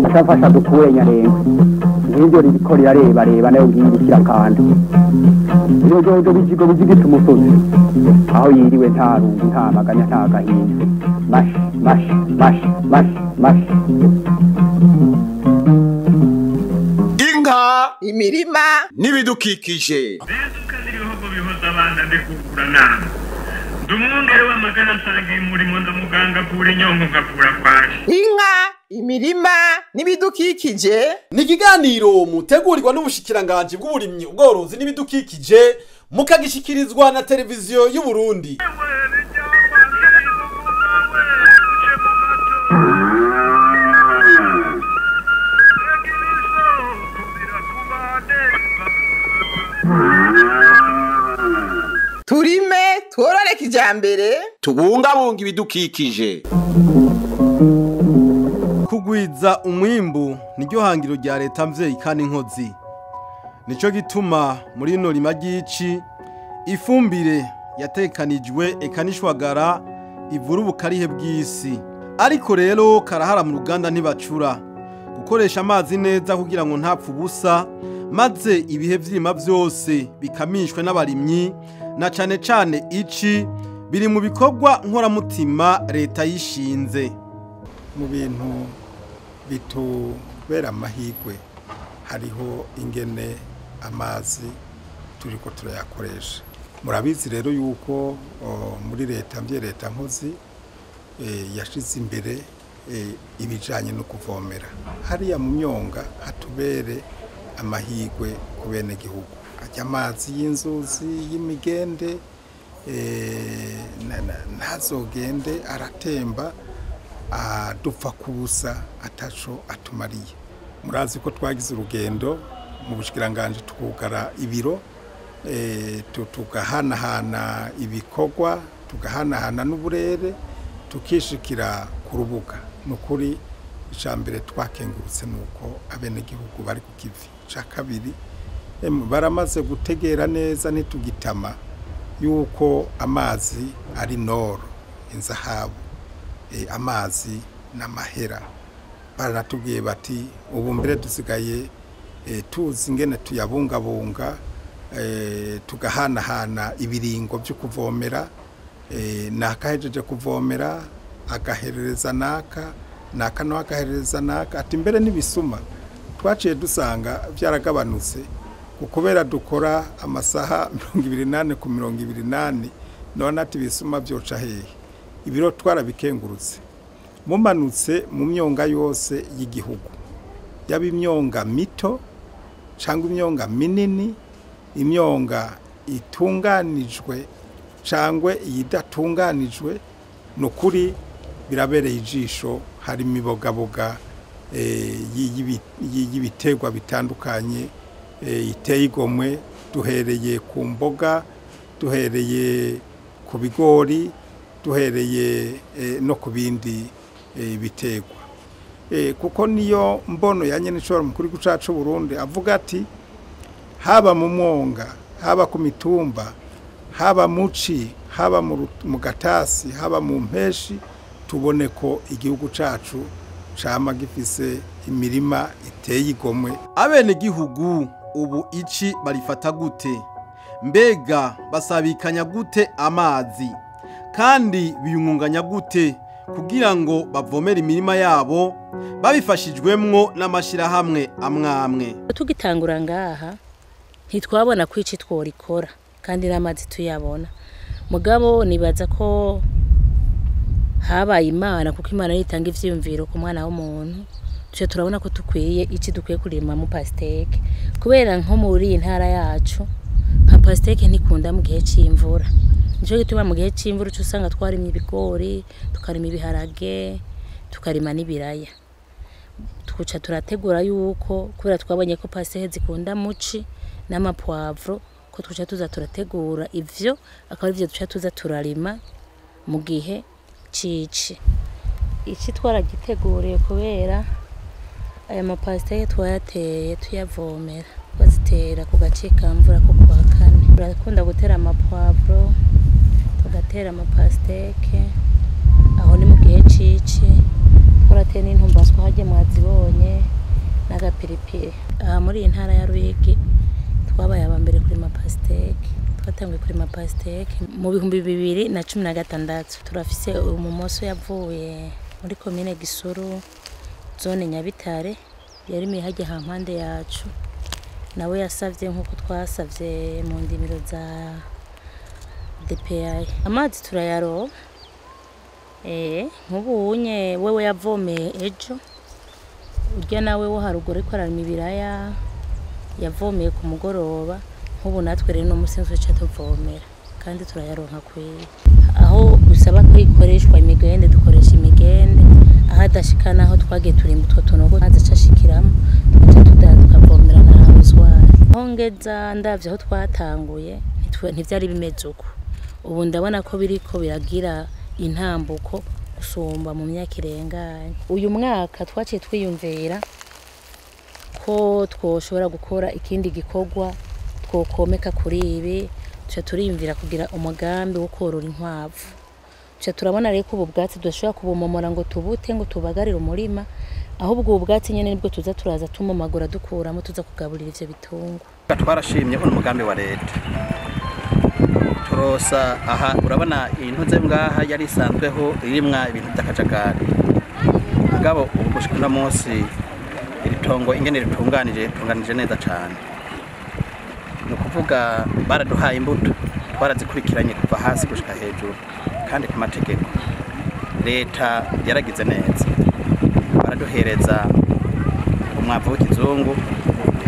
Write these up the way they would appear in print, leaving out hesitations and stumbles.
ashafasha dukure nyarenga n'ibyo riko rirareba nayo ngirikira kandi iyo jojo bijigo bizigita umusozi aho yiriwe nta rungu nta maganya nta gahinda mash INKA imirima n'ibidukikije ibihugu bihoza abana ndikugurana ndumwungere w'amagana nsangiye umurimo ndamuganga kura inyongo ngakura kwaje. INKA imirima n'ibidukikije ni ikiganiro mutegurirwa n'ubushikiranganje bw'uburimyi ubworozi n'ibidukikije mukagishikirizwa na televiziyo y'u Burundi. turime tworore kijambere tubungabunga ibidukikije. Kugwiza umwimbu niryo hangiro rya leta mvyeyi kandi inkozi. Nico gituma muri ino rima ry'ici ifumbire yatekanijwe ekanishwagara ivura ubukarihe bw'isi. Ariko rero karahara mu ruganda ntibacura gukoresha amazi neza kugira ngo ntapfu busa maze ibihe vy'irima vyose bikamishwe n'abarimyi na cane cane ici biri mu bikorwa nkoramutima leta yishinze. Mu bintu bitubera amahirwe hariho ingene amazi turiko turayakoresha. Murabizi rero yuko muri leta leta nkozi yashize imbere ibijanye no kuvomera. Hariya mu myonga hatubere amahirwe ku bene gihugu. Ajya amazi y'inzuzi y'imigende ntazogende aratemba dupfa kubusa ataco atumariye. Murazi ko twagize urugendo mu bushikiranganje tukugara ibiro tugahanahana ibikorwa tugahanahana n'uburere tukishikira ku rubuga. Nukuri icambere twakengurutse nuko abene gihugu bari ku kivi. Ca kabiri baramaze gutegera neza nitugitama yuko amazi ari noro inzahabu amazi n'amahera. Baranatubwiye bati ubu mbere dusigaye tuzi ingene tuyabungabunga tugahanahana ibiringo byo kuvomera nakahejeje kuvomera agaherereza naka no agaherereza naka ati mbere n'ibisuma twaciye dusanga byaragabanutse kubera dukora amasaha 28 ku 28 none ati bisuma byoca hehe. Ibiro twarabikengurutse mumanutse mu myonga yose y'igihugu yaba imyonga mito cyangwa imyonga minini imyonga itunganijwe cyangwa iyidatunganijwe nukuri birabereye ijisho. hari imibogaboga y'ibiterwa bitandukanye iteye igomwe duhereye ku mboga duhereye ku bigori duhereye no ku bindi biterwa kuko niyo mbono ya nyene nshobora mukuri gucaca Burundi avuga ati haba mu mwonga haba ku mitumba haba muci haba mu gatasi haba mu mpeshi tubone ko igihugu cacu cama gifise imirima iteye igomwe. Abene gihugu ubu ici barifata gute? Mbega basabikanya gute amazi? Kandi biyungunganya gute kugira ngo bavomere imirima yabo babifashijwemwo n'amashirahamwe amwamwe? Tugitangura ngaha ntitwabona kwici tworikora kandi n'amazi tuyabona. Mugabo nibaza ko habaye Imana kuko Imana yitanga ivyiyumviro ku mwana w'umuntu. Tuje turabona ko tukwiye iki dukwiye kurima mu pasteke kubera nko muri intara yacu nka pasteke ntikunda mu gihe c'imvura. Nico gituma mu gihe c'imvura usanga twarimye ibigori tukarima ibiharage tukarima n'ibiraya. Tukuca turategura yuko kubera twabonye ko pasteke zikunda muci n'amapwavro ko tuca tuza turategura ivyo akaba ivyo tuca tuza turarima mu gihe cici. Iki twaragiteguriye kubera aya mapasteke twayateye tuyavomera bazitera ku gace kamvura ko kwa kane. Turakunda gutera amapwavro tugatera amapasteke aho ni mu gihe cici turatera n'intumba inyamaswa hajye mwazibonye n'agapiripiri. Aha muri iyi ntara ya Ruyigi twabaye abambere kuri mapasteke, twatangiye kuri mapasteke mu 2016. Turafise umumoso yavuye muri komine Gisuru zone Nyabitare, yari mihajye hampande yacu, nawe yasavye nkuko twasavye mu ndimiro za DPI. Amazi turayaro nk'ubunye wewe yavomeye ejo, urya nawe wo haruguru ariko ararima ibiraya yavomeye ku mugoroba, nk'ubu natwe rero no musinzi cyo tuvomera kandi turayaronka kwiye. Aho usaba ko ikoreshwa imigende dukoresha imigende, aho adashikana aho twagiye turimba utwo tunogo maze cashikiramo tukavomera na rozwari. Aho ngeza ndavye aho twatanguye ntivyari bimeze uko, ubu ndabona ko biriko biragira intambuko gusumba mu myaka irenganye. Uyu mwaka twaciye twiyumvira ko twoshobora gukora ikindi gikorwa twokomeka kuri ibi, tuca turiyumvira kugira umugambi wo korora inkwavu. Tuca turabona rero ko ubu bwatsi dushobora kubumomora ngo tubute ngo tubagarire umurima, ahubwo ubu bwatsi nyene nibwo tuza turaza tumomagura dukuramo tuza kugaburira ivyo bitungwa. Twarashimye ko umugambi wa leta turosa. Aha urabona intuze ngaha yari isanzweho irimwa ibintu by'akajagari, mugabo ubu gushika munsi iri tongo ingene ritunganije neza cyane. Ni ukuvuga baraduhaye imbuto, twarazikurikiranye kuva hasi gushika hejuru, kandi ku mategeko leta yaragize neza. Baraduhereza umwavu w'ikizungu,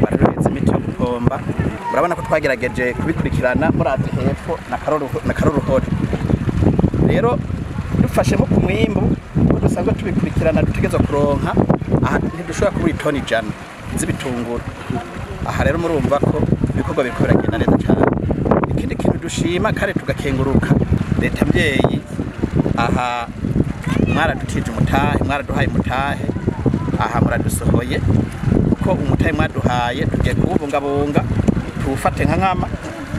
baraduhereza imiti yo gupomba. Urabona ko twagerageje kubikurikirana murate hepfo na karoruhore. Rero dufashemo ku mwimbu ko dusanzwe tubikurikirana, dutegeza kuronka aha ntidushobora kubura itoni 100 z'ibitunguru. Aha rero murumva ko ibikorwa biriko biragenda neza cyane. Ikindi kintu dushima kare tugakenguruka leta mbyeyi, aha mwaradutije umutahe, mwaraduhaye umutahe, aha muradusohoye ko umutahe mwaduhaye tugiye kuwubungabunga tuwufate nka nkama,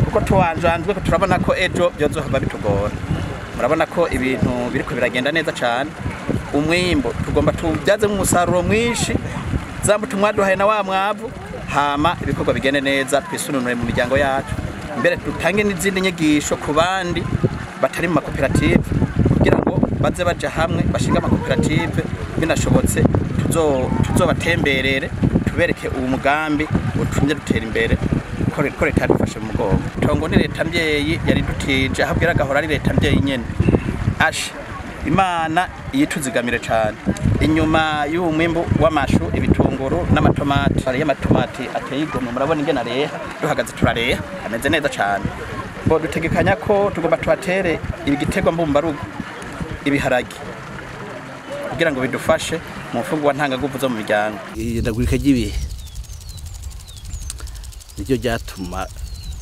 kuko tuwanjanzwe ko turabona ko ejo byozohava bitugora. Murabona ko ibintu biriko biragenda neza cyane. Umwimbo tugomba tubyazemo umusaruro mwinshi, zambuto mwaduhaye na wa mwavu, hama ibikorwa bigende neza, twisununure mu miryango yacu, mbere dutange n'izindi nyigisho ku bandi batari mu makoperative kugira ngo baze baje hamwe bashinga amakoperative. Binashobotse tuzobatemberere tubereke uwo mugambi utumye dutera imbere, ko leta yadufashe mu mugongo. Tongo ni leta mbyeyi yari dutije, aho bwira gahora ari leta mbyeyi nyene. Asha Imana yituzigamire cyane. Inyuma y'uwo mwimbu w'amashu, ibitunguru n'amatomati, ari y'amatomati ateye igomwe, murabona ingene areha, duhagaze turareha ameze neza cyane. Bo dutegekanya ko tugomba tubatere ibigitego mbumbarugo, ibiharagi, kugira ngo bidufashe mu mfungwa ntangaguvu zo mu miryango. Ndagurika ry'ibihe niryo ryatuma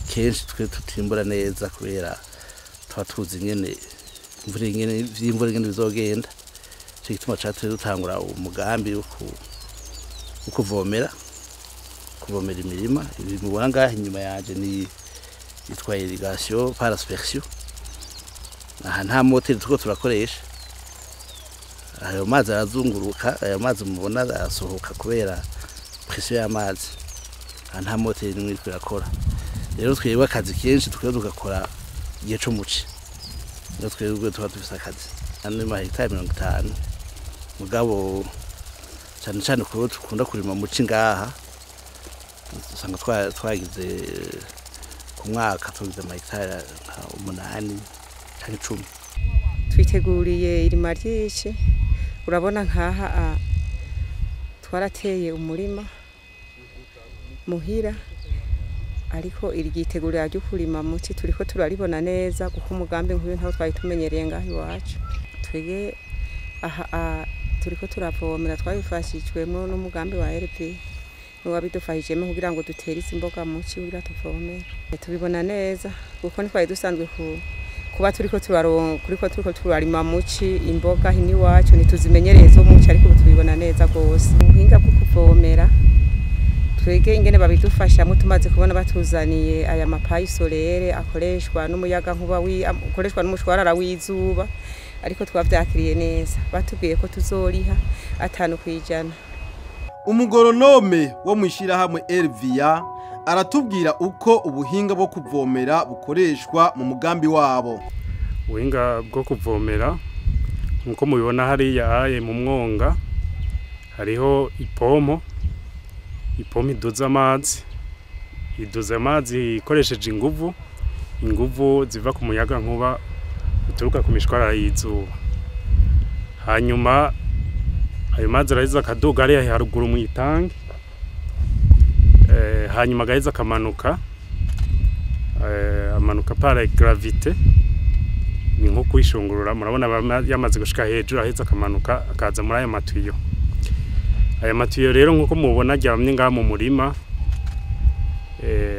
kenshi twe tutimbura neza, kubera tuba tuzi ingene imvura ingene bizogenda. Cyo gituma cyatse dutangura umugambi wo kuvomera imirima. Ibi mubona ngaha inyuma yaje ni yitwa irrigation par aspersion. Aha nta moteri tuko turakoresha, ayo mazi arazunguruka, ayo mazi mubona arasohoka kubera pression y'amazi. Aha nta moteri nimwe irakora. Rero twebwe akazi kenshi tugakora igihe cyo muci, rero twebwe tuba dufise akazi ane mahitari 50, mugabo cyane cyane ko tukunda kurima muci ngaha. Usanga twagize ku mwaka tugize mahitari 8 cyangwa 10. Twiteguriye irima ry'ici. Urabona nkaha twarateye umurima muhira, ariko irigitegurira ryo kurima muci turiko turaribona neza, kuko umugambi nk'uyu ntaho twayitumenyereye ngaho iwacu. Twege aha turiko turavomera, twabifashijwemo n'umugambi wa REDIFF wabidufashijemo kugira ngo dutere imboga muci kugira tuvomere. Tubibona neza kuko ntitwaye dusanzwe kuba turiko turarima muci imboga hini wacu, nituzimenyereye zo muci, ariko tubibona neza gose. Ubuhinga bwo kuvomera twege ingene babidufashamo, tumaze kubona batuzaniye aya mapayi solaire akoreshwa n'umuyaga nkuba akoreshwa n'umushwarara w'izuba. ariko twavyakiriye neza batubwiye ko tuzoriha 5%. Umugoronome wo mwishirahamwe Elvia aratubwira uko ubuhinga bwo kuvomera bukoreshwa mu mugambi wabo. Ubuhinga bwo kuvomera nkuko mubibona hariya aye mu mwonga hariho ipompo iduza amazi ikoresheje inguvu ziva ku muyaga nkuba uturuka ku mishwarara y'izuba. Hanyuma ayo mazi araheza akaduga ari haruguru mu itangi, hanyuma agaheza akamanuka par gravité, ni nko kwishungurura. Murabona yamaze gushika hejuru aheza akamanuka akaza muri aya matuyo. Aya matuyo rero nkuko mubona aryamye ngaha mu murima,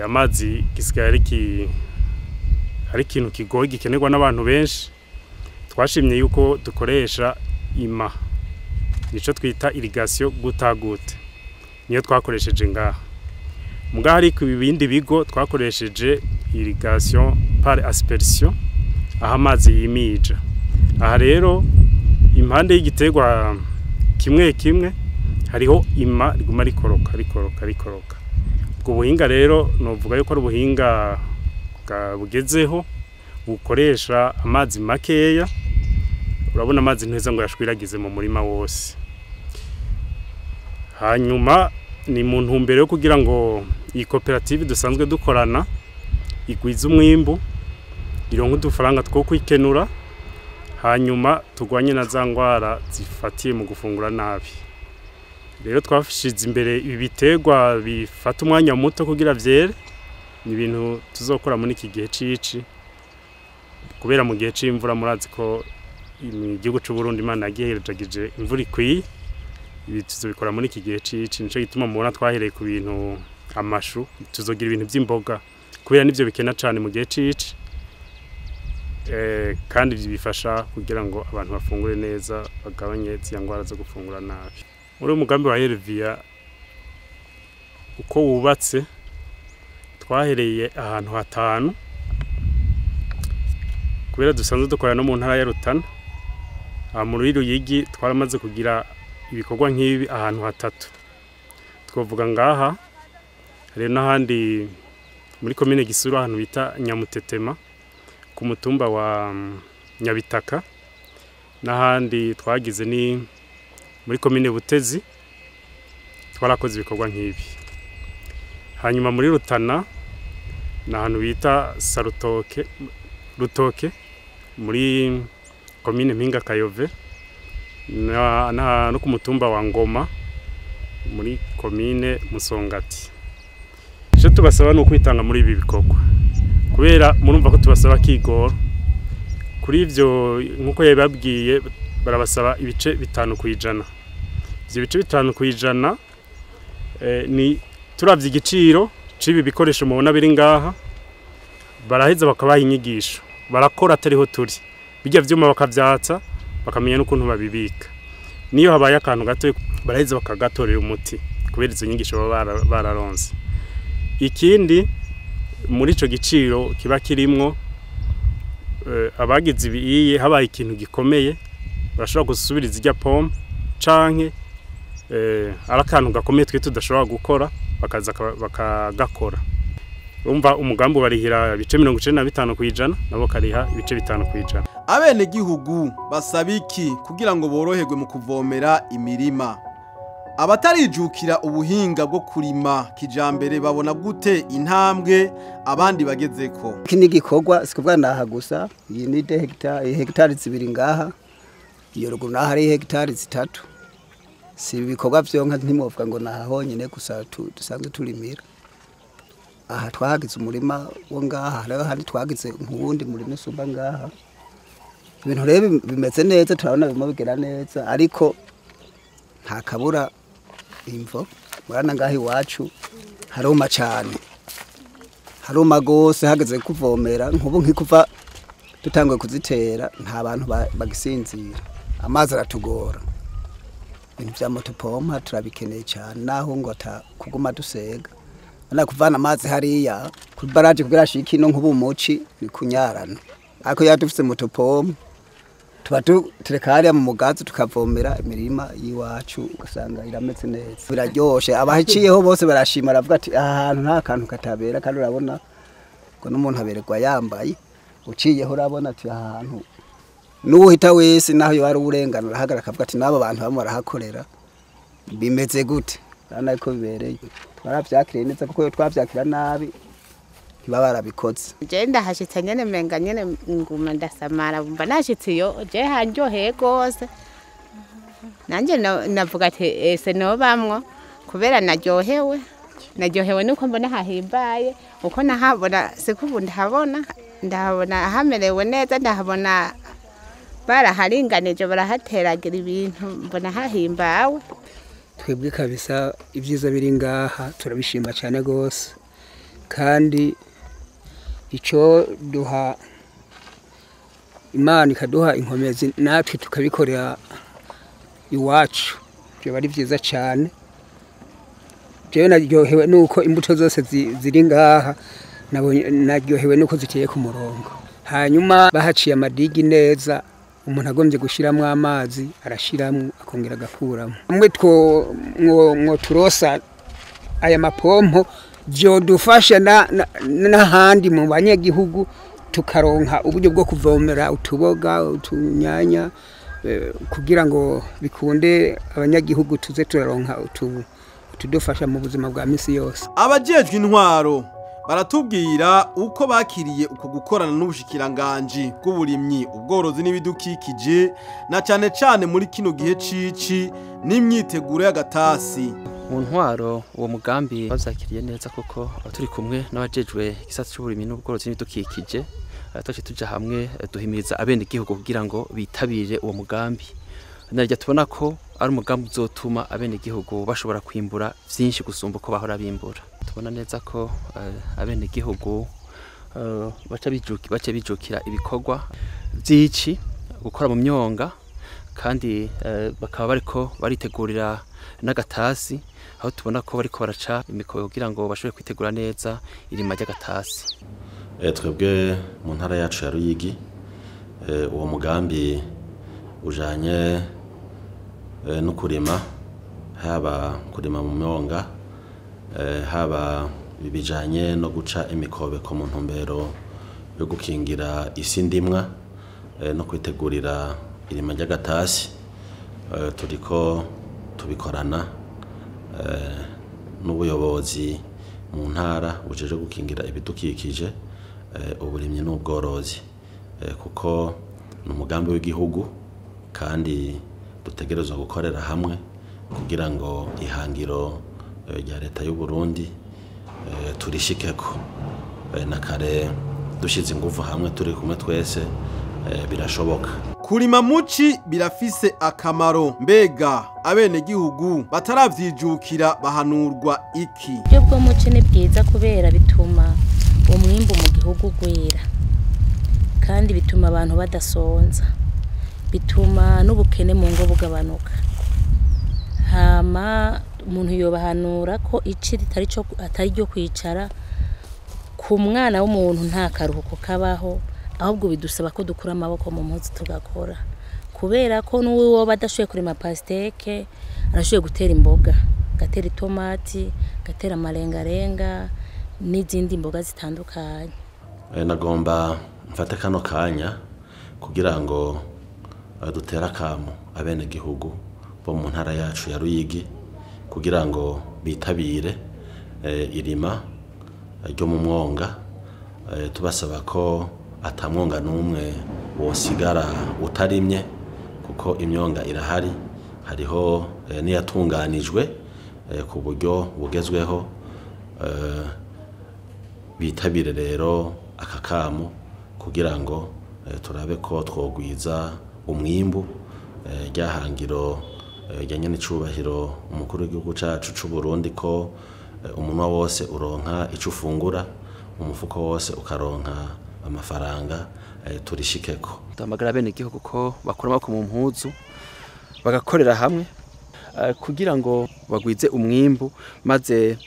amazi gisigaye ari ikintu kigoye gikenerwa n'abantu benshi. Twashimye yuko dukoresha ima, nico twita irrigation gutagute, niyo twakoresheje ngaha. Mugaha ari ku bindi bigo twakoresheje irrigation par aspersion, aha amazi yimija. Aha rero impande y'igiterwa kimwe hariho ima riguma rikoroka. Ubwo buhinga rero novuga yuko ari ubuhinga bugezeho bukoresha amazi makeya. Urabona amazi nteza ngo yashwiragize mu murima wose. Hanyuma ni mu ntumbero yo kugira ngo iyi koperative dusanzwe dukorana igwiza umwimbu, ironke udufaranga two kwikenura, hanyuma tugwanye na za ngwara zifatiye mu gufungura nabi. Rero twafishize imbere ibi biterwa bifata umwanya muto kugira vyere. Ni ibintu tuzokora muri iki gihe cici, kubera mu gihe c'imvura murazi ko igihugu c'u Burundi Imana yagiherejagije imvura ikwiye. Ibi tuzobikora muri iki gihe cici, nico gituma mubona twahereye ku bintu amashu, tuzogira ibintu vy'imboga kubera nivyo bikena cyane mu gihe cici. Kandi bifasha kugira ngo abantu bafungure neza, bagabanye zya ngwara zo gufungura nabi. Muri umugambi wa Elvia uko wubatse, twahereye ahantu hatanu kubera dusanzwe dukora no mu ntara ya Rutana. Muri Ruyigi twaramaze kugira ibikorwa nk'ibi ahantu hatatu. Twovuga ngaha hari n'ahandi muri commune Gisuru ahantu bita Nyamutetema ku mutumba wa Nyabitaka, n'ahandi twagize ni muri commune Butezi twarakoze ibikorwa nk'ibi. Hanyuma muri Rutana n'ahantu bita Rutoke muri commune Mpinga Kayove, no ku mutumba wa Ngoma muri commune Musongati. Icyo tubasaba ni ukwitanga muri ibi bikorwa, kubera murumva ko tubasaba kigoro. Kuri ivyo nkuko yababwiye barabasaba ibice 5%. Ivyo bice 5% ni turavye igiciro cibi bikoresho mubona biri ngaha, baraheza bakabaha inyigisho, barakora atariho turi, bijya vyuma bakavyatsa bakamenya n'ukuntu babibika. Niyo habaye akantu gato baraheza bakagatorera umuti kubera izo nyigisho bararonse. Ikindi muri ico giciro kiba kirimwo abagize ibiye habaye ikintu gikomeye barashobora gusubiriza ijya pompe canke arakantu gakomeye twe tudashobora gukora bakaza bakagakora. Urumva umugambi barihira ibice 95% nabo kariha ibice 5%. Abene gihugu basaba iki kugira ngo boroherwe mu kuvomera imirima? Abatarijukira ubuhinga bwo kurima kijambere babona gute intambwe abandi bagezeko? Kini gikorwa sikubwa naha gusa, iyi ni hectare zibiri ngaha, iyo ruguru naha ari hectare 3. Si ibikorwa vyonka ntimovuga ngo naha honyene gusa dusanzwe turimira. Aha twagize umurima wo ngaha, rero handi twagize nk'ubundi murima sumba ngaha. Ibintu rero bimeze neza, turabona bimo bigera neza, ariko nta kabura imvo. Murana ngaha iwacu haruma cyane, haruma gose hageze kuvomera. Nkubu nkikuva dutanguye kuzitera nta bantu bagisinzira, amazi aratugora. Ibintu vya motopompa turabikeneye cyane, naho ngo kuguma dusega. Ana kuvana amazi hariya ku baraje kugira shiki no nkubu muci ni kunyarana. Ako yadufise motopompa tuba tureka hariya mu mugazi tukavomera imirima y'iwacu ugasanga irameze neza biraryoshe abaciyeho bose barashima aravuga ati aha hantu nta kantu katabera kandi urabona ko n'umuntu abererwa yambaye uciyeho urabona ati aha hantu n'uhita wese naho yari uburenganura ahagarara akavuga ati n'abo bantu bamwe barahakorera bimeze gute urabona ko bibereye twaravyakiriye neza kuko iyo twavyakira nabi ntibaba barabikoze je ndahashitse nyene menga nyene nguma ndasamara bumva nashitse iyo je hanjoheye gose nanje navuga ati ese no bamwo kubera naryohewe nuko mbona hahimbaye uko nahabona sikubu ndahabona hamerewe neza ndahabona baraharinganije barahateragira ibintu mbona hahimbawe twebwe kabisa ibyiza biri ngaha turabishima cyane gose kandi icyo duha Imana ikaduha inkomezi natwe tukabikorera iwacu byo bari byiza cyane jewe naryohewe nuko imbuto zose ziri ngaha naryohewe nuko ziteye ku murongo hanyuma bahaciye amadigi neza umuntu agombye gushiramwe amazi arashiramwe akongera agakuramo mwe mwo turosa aya mapompo byo dufasha n'ahandi mu banyagihugu tukaronka uburyo bwo kuvomera utuboga utunyanya kugira ngo bikunde abanyagihugu tuze turaronka tudufasha mu buzima bwa misi yose. Abajejwe intwaro baratubwira uko bakiriye uko gukorana n'ubushikiranganje bw'uburimyi ubworozi n'ibidukikije na cyane cyane muri kino gihe cici n'imyiteguro y'agatasi. Mu ntwaro uwo mugambi bazakiriye neza kuko turi kumwe n'abajejwe igisata cy'uburimyi n'ubworozi n'ibidukikije twaje tuja hamwe duhimiriza abene igihugu kugira ngo bitabire uwo mugambi. Narya tubona ko ari umugambi uzotuma abene igihugu bashobora kwimbura byinshi gusumba uko bahora bimbura. Tubona neza ko abene igihugu baca bijukira ibikorwa by'ici gukora mu myonga kandi bakaba bariko baritegurira n'agatasi aho tubona ko bariko baraca imikoyo kugira ngo bashobore kwitegura neza irima ry'agatasi. Twebwe mu ntara yacu ya Ruyigi uwo mugambi ujanye no kurima haba kurima mu myonga haba bijanye no guca imikobeko mu ntumbero yo gukingira isi ndimwa no kwitegurira irima ry'agatasi turiko tubikorana n'ubuyobozi mu ntara bujeje gukingira ibidukikije uburimyi n'ubworozi kuko n'umugambi w'igihugu kandi dutegerezwa gukorera hamwe kugira ngo ihangiro rya leta y'u Burundi turishikeko na kare dushize ingufu hamwe turi kumwe twese birashoboka. Kurima muci birafise akamaro mbega abene gihugu bataravyijukira bahanurwa iki? Byo bwo muci ni bwiza kubera bituma umwimbu mu gihugu gwera kandi bituma abantu badasonza bituma n'ubukene mu ngo bugabanuka hama umuntu yobahanura ko ici atari ryo kwicara ku mwana w'umuntu nta karuhuko kabaho ahubwo bidusaba ko dukura amaboko mu mpuzu tugakora kubera ko n'uwo badashoboye kurima pasteke arashoboye gutera imboga gatera itomati gatera amarengarenga n'izindi mboga zitandukanye. Nagomba mfate kano kanya kugira ngo dutera kamo abene gihugu bo mu ntara yacu ya Ruyigi kugira ngo bitabire irima ryo mu mwonga tubasaba ko atamwonga n'umwe wosigara utarimye kuko imyonga irahari hariho niyatunganijwe ku buryo bugezweho bitabire rero akakamo kugira ngo turabe ko twogwiza umwimbu ryahangiro ryanye n'icubahiro umukuru w'igihugu cacu c'u Burundi ko umunwa wose uronka ico ufungura umufuko wose ukaronka amafaranga turishikeko. Tamagara bene igihugu ko bakora amaboko mu mpuzu bagakorera hamwe kugira ngo bagwize umwimbu maze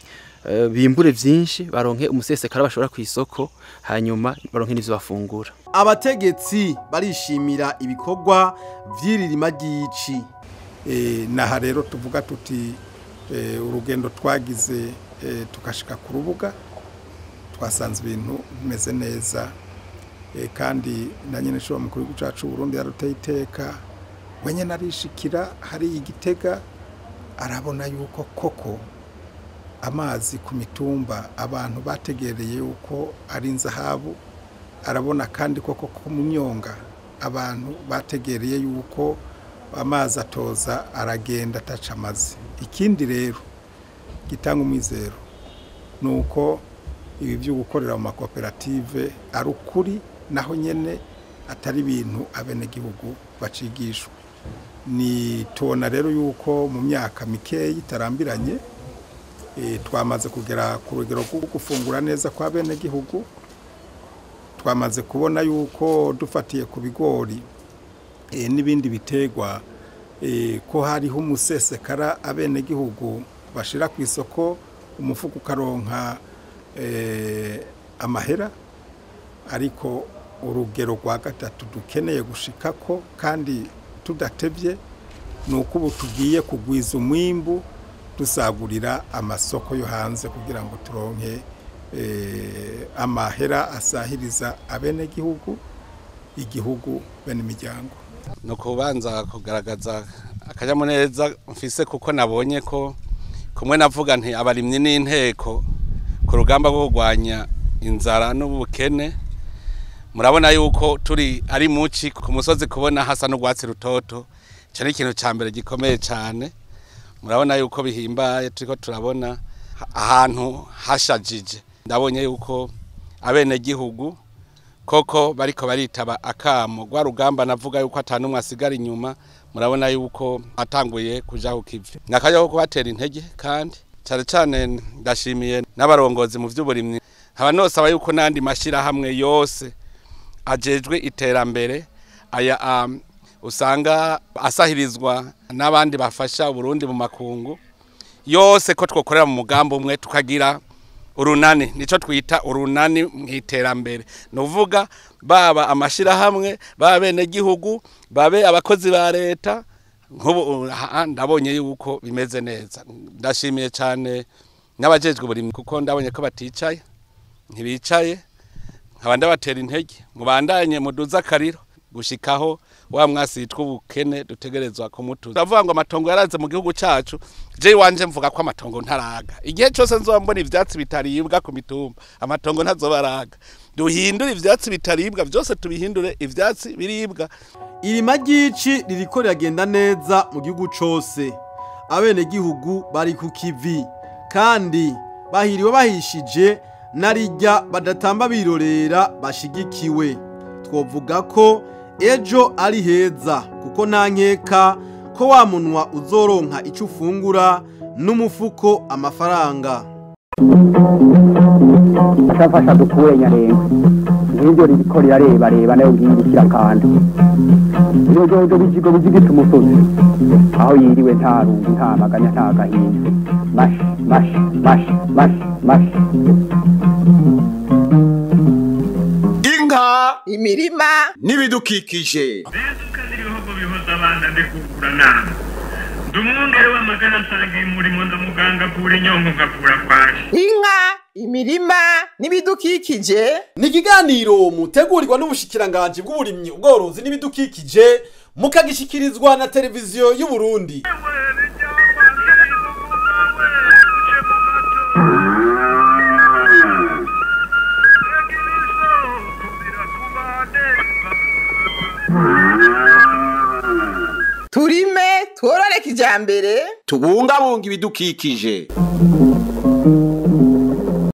bimbure vyinshi baronke umusesekara bashobora ku isoko hanyuma baronke n'ivyo bafungura. Abategetsi barishimira ibikorwa vy'iririma ry'ici. Naha rero tuvuga tuti urugendo twagize tukashika ku rubuga twasanze ibintu bimeze neza kandi na nyene cyo mukuru w'icacu Burundi yaruteye iteka wenye narishikira hari igitega arabona yuko koko amazi ku mitumba abantu bategereye yuko ari inzahabu arabona kandi koko ku myonga abantu bategereye yuko amazi atoza aragenda ataca amazi. Ikindi rero gitanga umwizero nuko ibi byo gukorera mu makoperative ari ukuri naho nyene atari ibintu abenegihugu bacigishwa. Ni tubona rero yuko mu myaka mikeyi itarambiranye twamaze kugera ku rugero rwo gufungura neza kwa benegihugu. Twamaze kubona yuko dufatiye ku bigori n'ibindi bitegwa ko hariho umusesekara abenegihugu bashira ku isoko umufuko ukaronka amahera, ariko urugero rwa gatatu dukeneye gushikako kandi tudatevye nuko ubu tugiye kugwiza umwimbu dusagurira amasoko yo hanze kugira ngo turonke amahera asahiriza abenegihugu igihugu bene imiryango. No kubanza kugaragaza akanyamuneza mfise kuko nabonye ko kumwe navuga nti abarimye n'inteko ku rugamba rwo kurwanya inzara n'ubukene. Murabona yuko turi ari muci ku musozi kubona hasa n'urwatsi rutoto, cyo ni ikintu ca mbere gikomeye cyane. Murabona yuko bihimbaye turiko turabona ahantu hashajije. Ndabonye yuko abene gihugu koko bariko baritaba akamo gwa rugamba navuga yuko atanumwe asigara inyuma. Murabona yuko atanguye kuja kukivi nakayo kubatera intege, kandi cyane ndashimiye n'abarongozi mu vy'uburimyi. Haba nosaba yuko nandi mashira hamwe yose ajejwe iterambere aya usanga asahirizwa n'abandi bafasha Burundi mu makungu yose ko twokorera mu mugambo umwe tukagira urunani, nico twita urunani mw'iterambere. Nuvuga baba amashira hamwe baba bene gihugu babe abakozi ba leta. Nk'ubu ndabonye yuko bimeze neza. Ndashimiye cyane n'abajejwe uburimyi kuko ndabonye ko baticaye ntibicaye. Nkabanda batera intege mubandanye muduza akariro gushikaho wa mwasi yitwa ubukene dutegerezwa kumutuza. Ndavuga ngo amatongo yaraze mu gihugu cyacu, je wanje mvuga ko amatongo ntaraga. Igihe cyose nzombona ivyatsi bitaribwa ku mitumba amatongo ntazobaraga. Duhindure ivyatsi bitaribwa byose tubihindure ivyatsi biribwa. Irima ry'ici ririko riragenda neza mu gihugu cose. Abene gihugu bari ku kivi kandi bahiriwe bahishije narijya badatamba birorera bashigikiwe. Twovuga ko ejo ari heza kuko nta nkeka ko wa munwa uzoronka icyo ufungura n'umufuko amafaranga. Ashafasha dukuye nyarenga n'ibyo ririko rirareba nayo ngirikira kandi iyo jojo bijigo bizigita umusozi aho yiriwe nta rungu nta maganya nta gahinda mash INKA imirima n'ibidukikije. ibihugu bihoza abana ndikukura nama ndumwongere w'amagana nsangiye umurimo ndamuganga kura inyongo ngakura kwaje. inka imirima n'ibidukikije ni ikiganiro mutegurirwa n'ubushikiranganje bw'uburimyi ubworozi n'ibidukikije mukagishikirizwa na televiziyo y'u Burundi. turime tworore kijambere tubungabunga ibidukikije.